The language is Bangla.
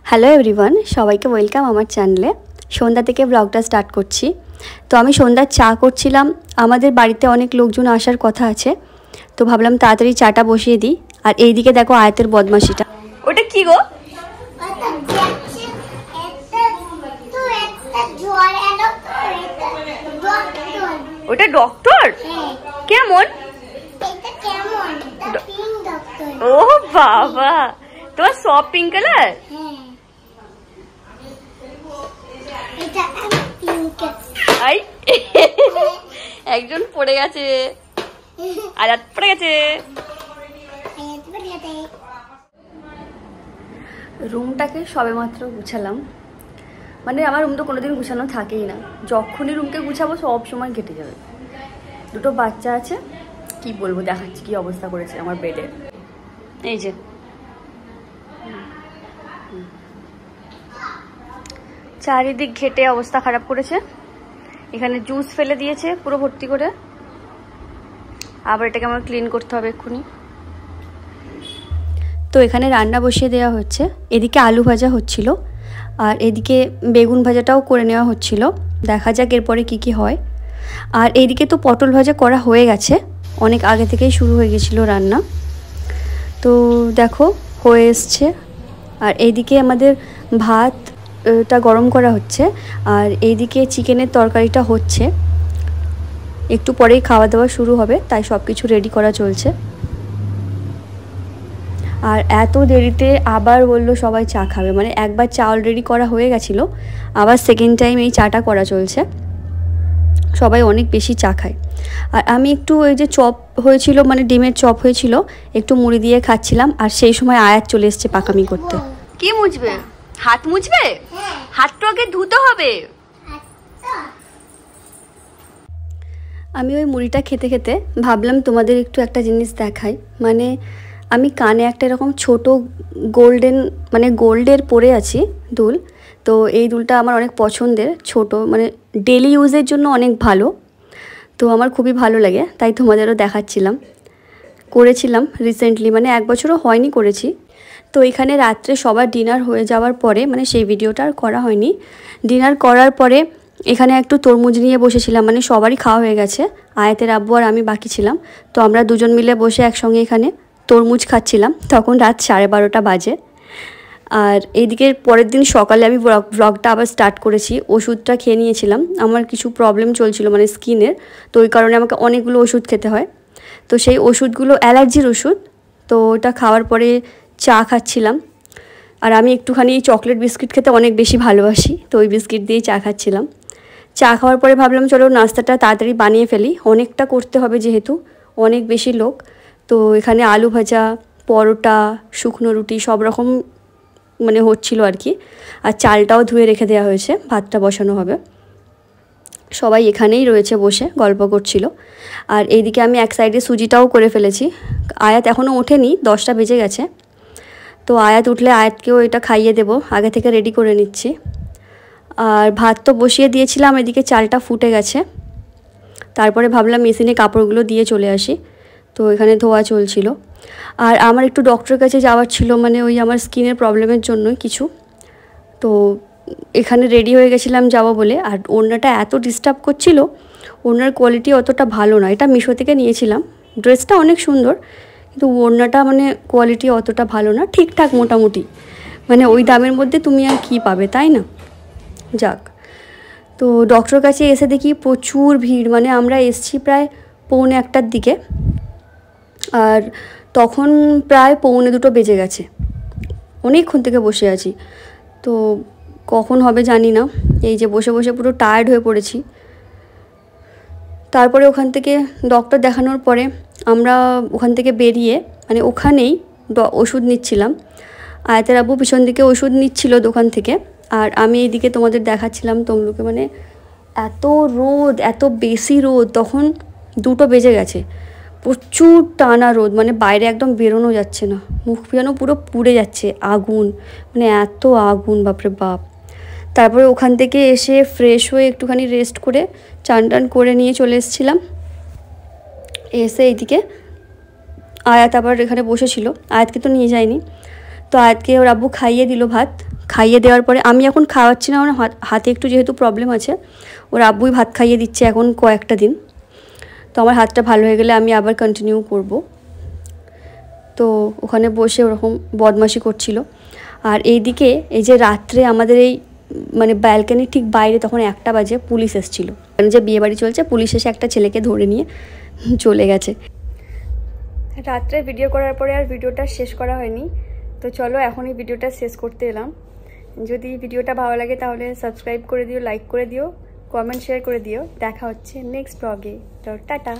হ্যালো এভরিওয়ান, সবাইকে ওয়েলকাম আমার চ্যানেলে। সন্ধ্যা থেকে ব্লগটা স্টার্ট করছি। তো আমি সন্ধ্যার চা করছিলাম। আমাদের বাড়িতে অনেক লোকজন আসার কথা আছে, তো ভাবলাম তাড়াতাড়ি চাটা বসিয়ে দিই। আর এইদিকে দেখো আয়াতের বদমাশিটা। ওটা কি গো? ওটা ডক্টর? কেমন? ও বাবা, তোমার সব পিঙ্ক কালার? একজন পড়ে গেছে, আয়াত পড়ে গেছে। রুমটাকে সবেমাত্র গুছালাম। মানে আমার রুম তো কোনোদিন গুছানো থাকেই না, যখনই রুমকে গুছাবো সব সময় কেটে যাবে। দুটো বাচ্চা আছে, কি বলবো, দেখাচ্ছি কি অবস্থা করেছে আমার বেডে। এই যে চারিদিক ঘেটে অবস্থা খারাপ করেছে। এখানে জুস ফেলে দিয়েছে পুরো ভর্তি করে, আবার এটাকে আমার ক্লিন করতে হবে এক্ষুনি। তো এখানে রান্না বসিয়ে দেওয়া হচ্ছে। এদিকে আলু ভাজা হচ্ছিল, আর এদিকে বেগুন ভাজাটাও করে নেওয়া হচ্ছিল। দেখা যাক এরপরে কি কি হয়। আর এইদিকে তো পটল ভাজা করা হয়ে গেছে, অনেক আগে থেকেই শুরু হয়ে গেছিলো রান্না। তো দেখো হয়ে এসছে। আর এইদিকে আমাদের ভাতটা গরম করা হচ্ছে, আর এইদিকে চিকেনের তরকারিটা হচ্ছে। একটু পরেই খাওয়া দাওয়া শুরু হবে, তাই সব কিছু রেডি করা চলছে। আর এত দেরিতে আবার বললো সবাই চা খাবে, মানে একবার চা অলরেডি করা হয়ে গেছিলো, আবার সেকেন্ড টাইম এই চাটা করা চলছে। সবাই অনেক বেশি চা খায়। আর আমি একটু ওই যে চপ হয়েছিল, মানে ডিমের চপ হয়েছিল, একটু মুড়ি দিয়ে খাচ্ছিলাম। আর সেই সময় আয়াত চলে এসছে পাকামি করতে। কি মুছবে? হাত মুছবে? হাতটা আগে ধুতে হবে। আমি ওই মুড়িটা খেতে খেতে ভাবলাম তোমাদের একটু একটা জিনিস দেখাই। মানে আমি কানে একটা এরকম ছোট গোল্ডেন, মানে গোল্ডের পরে আছি দুল। তো এই দুলটা আমার অনেক পছন্দের, ছোট, মানে ডেলি ইউজের জন্য অনেক ভালো। তো আমার খুবই ভালো লাগে, তাই তোমাদেরও দেখাচ্ছিলাম। করেছিলাম রিসেন্টলি, মানে 1 বছরও হয়নি করেছি। তো এখানে রাত্রে সবার ডিনার হয়ে যাওয়ার পরে, মানে সেই ভিডিওটা আর করা হয়নি। ডিনার করার পরে এখানে একটু তরমুজ নিয়ে বসেছিলাম, মানে সবারই খাওয়া হয়ে গেছে, আয়াতের আব্বু আর আমি বাকি ছিলাম। তো আমরা দুজন মিলে বসে একসঙ্গে এখানে তরমুজ খাচ্ছিলাম। তখন রাত 12:30 বাজে। আর এইদিকে পরের দিন সকালে আমি ব্লগটা আবার স্টার্ট করেছি। ওষুধটা খেয়ে নিয়েছিলাম, আমার কিছু প্রবলেম চলছিল মানে স্কিনের, তো ওই কারণে আমাকে অনেকগুলো ওষুধ খেতে হয়। তো সেই ওষুধগুলো অ্যালার্জির ওষুধ, তো ওটা খাওয়ার পরে চা খাচ্ছিলাম। আর আমি একটুখানি চকলেট বিস্কিট খেতে অনেক বেশি ভালোবাসি, তো ওই বিস্কিট দিয়েই চা খাচ্ছিলাম। চা খাওয়ার পরে ভাবলাম চলো নাস্তাটা তাড়াতাড়ি বানিয়ে ফেলি, অনেকটা করতে হবে যেহেতু অনেক বেশি লোক। তো এখানে আলু ভাজা, পরোটা, শুকনো রুটি সব রকম মানে হচ্ছিল আর কি। আর চালটাও ধুয়ে রেখে দেওয়া হয়েছে, ভাতটা বসানো হবে। সবাই এখানেই রয়েছে বসে গল্প করছিল। আর এইদিকে আমি এক সাইডে সুজিটাও করে ফেলেছি। আয়াত এখনও ওঠেনি, 10টা বেজে গেছে। তো আয়াত উঠলে আয়াতকেও এটা খাইয়ে দেব, আগে থেকে রেডি করে নিচ্ছি। আর ভাত তো বসিয়ে দিয়েছিলাম, এদিকে চালটা ফুটে গেছে। তারপরে ভাবলাম মেশিনে কাপড়গুলো দিয়ে চলে আসি, তো এখানে ধোয়া চলছিল। আর আমার একটু ডক্টরের কাছে যাওয়ার ছিল, মানে ওই আমার স্কিনের প্রবলেমের জন্য কিছু। তো এখানে রেডি হয়ে গেছিলাম যাবো বলে। আর ওড়নাটা এত ডিস্টার্ব করছিল, ওড়নার কোয়ালিটি অতটা ভালো না। এটা মিশো থেকে নিয়েছিলাম, ড্রেসটা অনেক সুন্দর, কিন্তু ওড়নাটা মানে কোয়ালিটি অতটা ভালো না, ঠিকঠাক মোটামুটি। মানে ওই দামের মধ্যে তুমি আর কী পাবে, তাই না? যাক, তো ডক্টরের কাছে এসে দেখি প্রচুর ভিড়। মানে আমরা এসছি প্রায় 1:45টার দিকে, আর তখন প্রায় 1:45 বেজে গেছে। অনেকক্ষণ থেকে বসে আছি, তো কখন হবে জানি না। এই যে বসে বসে পুরো টায়ার্ড হয়ে পড়েছি। তারপরে ওখান থেকে ডক্টর দেখানোর পরে আমরা ওখান থেকে বেরিয়ে, মানে ওখানেই ওষুধ নিচ্ছিলাম। আয়াতের আব্বু পিছন দিকে ওষুধ নিচ্ছিল দোকান থেকে, আর আমি এইদিকে তোমাদের দেখাচ্ছিলাম তমলুকে। মানে এত রোদ, এত বেশি রোদ, তখন 2টো বেজে গেছে, প্রচুর টানা রোদ, মানে বাইরে একদম বেরোনো যাচ্ছে না, মুখ যেন পুরো পুড়ে যাচ্ছে, আগুন, মানে এত আগুন, বাপরে বাপ। তারপরে ওখান থেকে এসে ফ্রেশ হয়ে একটুখানি রেস্ট করে চান টান করে নিয়ে চলে এসেছিলাম। এসে এইদিকে আয়াত আবার এখানে বসেছিল, আয়াতকে তো নিয়ে যায়নি। তো আয়াতকে ওর আব্বু খাইয়ে দিল ভাত, খাইয়ে দেওয়ার পরে আমি এখন খাওয়াচ্ছি না, আমার হাতে একটু যেহেতু প্রবলেম আছে, ওর আব্বুই ভাত খাইয়ে দিচ্ছে এখন কয়েকটা দিন। তো আমার হাতটা ভালো হয়ে গেলে আমি আবার কন্টিনিউ করব। তো ওখানে বসে ওরকম বদমাশি করছিল। আর এইদিকে এই যে রাত্রে আমাদের এই মানে ব্যালকানির ঠিক বাইরে তখন 1টা বাজে পুলিশ এসেছিলো, মানে যে বিয়েবাড়ি চলছে, পুলিশ এসে একটা ছেলেকে ধরে নিয়ে চলে গেছে। রাত্রে ভিডিও করার পরে আর ভিডিওটা শেষ করা হয়নি। তো চলো এখন এই ভিডিওটা শেষ করতে এলাম। যদি ভিডিওটা ভালো লাগে তাহলে সাবস্ক্রাইব করে দিও, লাইক করে দিও, কমেন্ট শেয়ার করে দিও। দেখা হচ্ছে নেক্সট ব্লগে। তো টাটা।